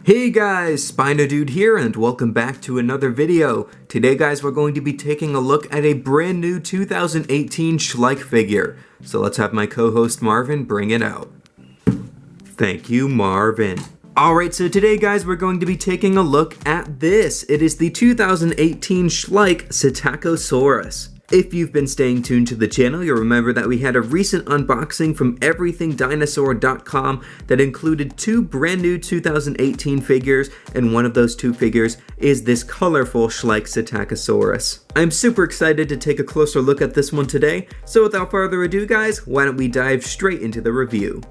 Hey guys, SpinoDude here and welcome back to another video. Today guys, we're going to be taking a look at a brand new 2018 Schleich figure. So let's have my co-host Marvin bring it out. Thank you, Marvin. Alright, so today guys, we're going to be taking a look at this. It is the 2018 Schleich Psittacosaurus. If you've been staying tuned to the channel, you'll remember that we had a recent unboxing from everythingdinosaur.com that included two brand new 2018 figures, and one of those two figures is this colorful Schleich Psittacosaurus. I'm super excited to take a closer look at this one today, so without further ado guys, why don't we dive straight into the review.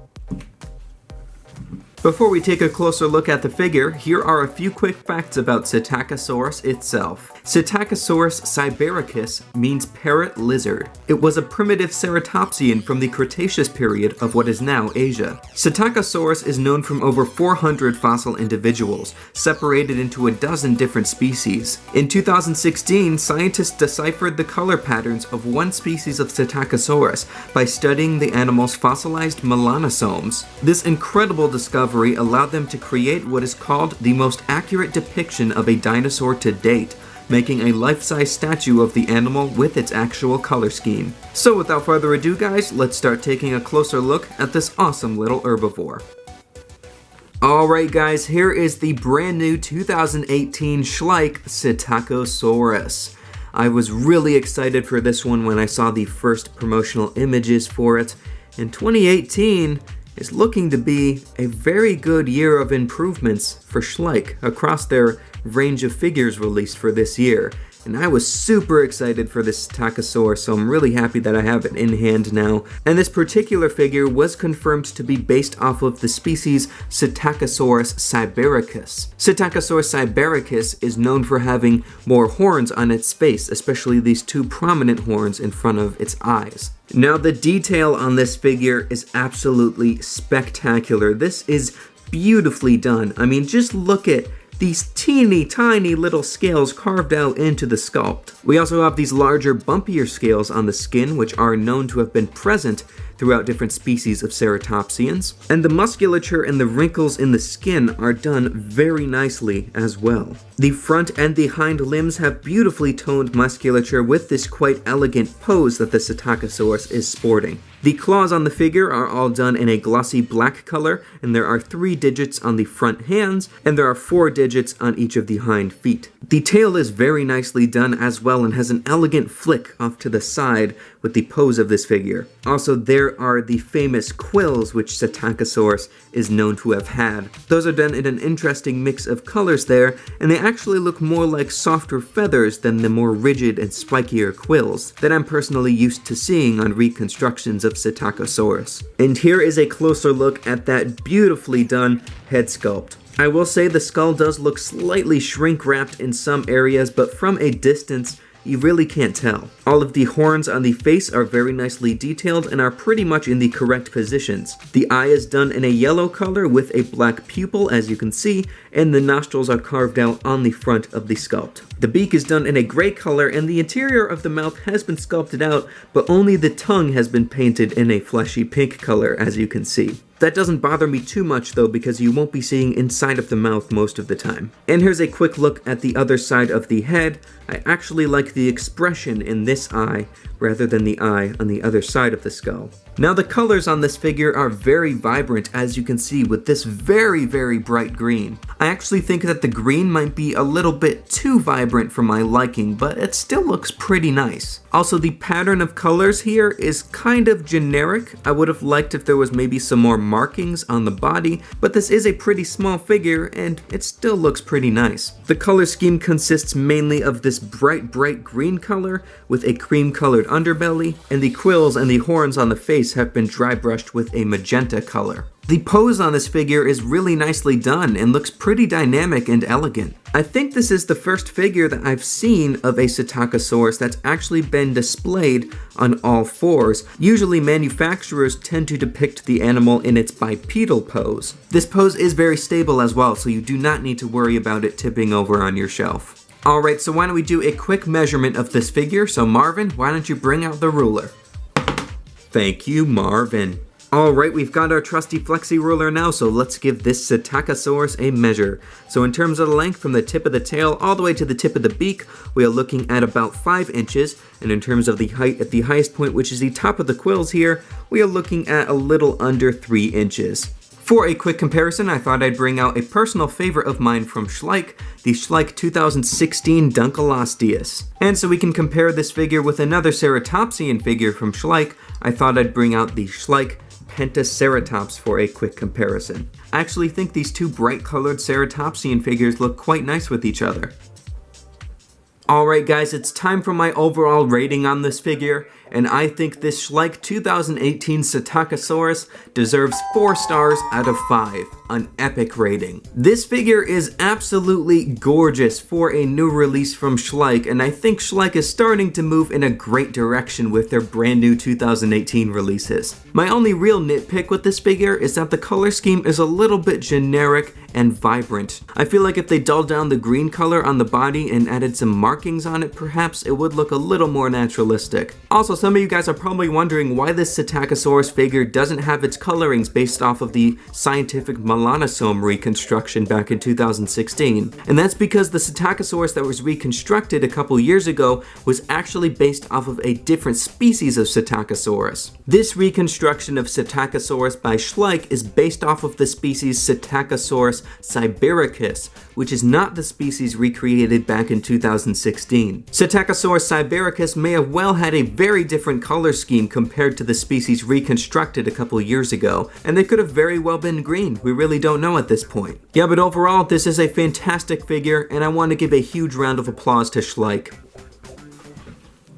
Before we take a closer look at the figure, here are a few quick facts about Psittacosaurus itself. Psittacosaurus SIBIRICUS means parrot lizard. It was a primitive ceratopsian from the Cretaceous period of what is now Asia. Psittacosaurus is known from over 400 fossil individuals, separated into a dozen different species. In 2016, scientists deciphered the color patterns of one species of Psittacosaurus by studying the animal's fossilized melanosomes. This incredible discovery allowed them to create what is called the most accurate depiction of a dinosaur to date, making a life-size statue of the animal with its actual color scheme. So without further ado guys, let's start taking a closer look at this awesome little herbivore. Alright guys, here is the brand new 2018 Schleich Psittacosaurus. I was really excited for this one when I saw the first promotional images for it, and 2018 is looking to be a very good year of improvements for Schleich across their range of figures released for this year. And I was super excited for this Psittacosaurus, so I'm really happy that I have it in hand now. And this particular figure was confirmed to be based off of the species Psittacosaurus sibiricus. Psittacosaurus sibiricus is known for having more horns on its face, especially these two prominent horns in front of its eyes. Now the detail on this figure is absolutely spectacular. This is beautifully done. I mean, just look at these teeny tiny little scales carved out into the sculpt. We also have these larger, bumpier scales on the skin, which are known to have been present throughout different species of ceratopsians. And the musculature and the wrinkles in the skin are done very nicely as well. The front and the hind limbs have beautifully toned musculature with this quite elegant pose that the Psittacosaurus is sporting. The claws on the figure are all done in a glossy black color, and there are 3 digits on the front hands, and there are 4 digits on each of the hind feet. The tail is very nicely done as well and has an elegant flick off to the side with the pose of this figure. Also, there are the famous quills which Psittacosaurus is known to have had. Those are done in an interesting mix of colors there, and they actually look more like softer feathers than the more rigid and spikier quills that I'm personally used to seeing on reconstructions of Psittacosaurus. And here is a closer look at that beautifully done head sculpt. I will say the skull does look slightly shrink-wrapped in some areas, but from a distance, you really can't tell. All of the horns on the face are very nicely detailed and are pretty much in the correct positions. The eye is done in a yellow color with a black pupil, as you can see, and the nostrils are carved out on the front of the sculpt. The beak is done in a gray color, and the interior of the mouth has been sculpted out, but only the tongue has been painted in a fleshy pink color, as you can see. That doesn't bother me too much though, because you won't be seeing inside of the mouth most of the time. And here's a quick look at the other side of the head. I actually like the expression in this eye rather than the eye on the other side of the skull. Now the colors on this figure are very vibrant, as you can see, with this very bright green. I actually think that the green might be a little bit too vibrant for my liking, but it still looks pretty nice. Also, the pattern of colors here is kind of generic. I would have liked if there was maybe some more markings on the body, but this is a pretty small figure and it still looks pretty nice. The color scheme consists mainly of this bright green color with a cream colored underbelly, and the quills and the horns on the face have been dry brushed with a magenta color. The pose on this figure is really nicely done and looks pretty dynamic and elegant. I think this is the first figure that I've seen of a Psittacosaurus that's actually been displayed on all fours. Usually manufacturers tend to depict the animal in its bipedal pose. This pose is very stable as well, so you do not need to worry about it tipping over on your shelf. Alright, so why don't we do a quick measurement of this figure? So Marvin, why don't you bring out the ruler? Thank you, Marvin. Alright, we've got our trusty flexi ruler now, so let's give this Psittacosaurus a measure. So in terms of the length from the tip of the tail all the way to the tip of the beak, we are looking at about 5 inches, and in terms of the height at the highest point, which is the top of the quills here, we are looking at a little under 3 inches. For a quick comparison, I thought I'd bring out a personal favorite of mine from Schleich, the Schleich 2016 Dunkleosteus. And so we can compare this figure with another ceratopsian figure from Schleich, I thought I'd bring out the Schleich Pentaceratops for a quick comparison. I actually think these two bright colored ceratopsian figures look quite nice with each other. Alright guys, it's time for my overall rating on this figure, and I think this Schleich 2018 Psittacosaurus deserves 4 stars out of 5, an epic rating. This figure is absolutely gorgeous for a new release from Schleich, and I think Schleich is starting to move in a great direction with their brand new 2018 releases. My only real nitpick with this figure is that the color scheme is a little bit generic and vibrant. I feel like if they dulled down the green color on the body and added some markings on it, perhaps it would look a little more naturalistic. Also, some of you guys are probably wondering why this Psittacosaurus figure doesn't have its colorings based off of the scientific melanosome reconstruction back in 2016. And that's because the Psittacosaurus that was reconstructed a couple years ago was actually based off of a different species of Psittacosaurus. This reconstruction of Psittacosaurus by Schleich is based off of the species Psittacosaurus SIBIRICUS, which is not the species recreated back in 2016. Psittacosaurus SIBIRICUS may have well had a very different color scheme compared to the species reconstructed a couple years ago, and they could have very well been green. We really don't know at this point. Yeah, but overall, this is a fantastic figure, and I want to give a huge round of applause to Schleich.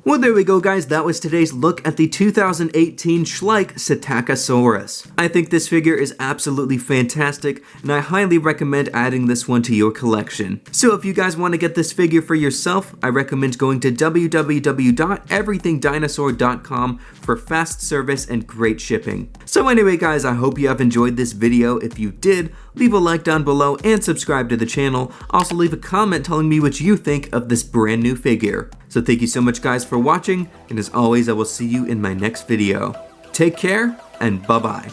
Well, there we go guys, that was today's look at the 2018 Schleich Psittacosaurus. I think this figure is absolutely fantastic, and I highly recommend adding this one to your collection. So if you guys want to get this figure for yourself, I recommend going to www.everythingdinosaur.com for fast service and great shipping. So anyway guys, I hope you have enjoyed this video. If you did, leave a like down below and subscribe to the channel. Also leave a comment telling me what you think of this brand new figure. So thank you so much guys for watching, and as always I will see you in my next video. Take care, and bye bye.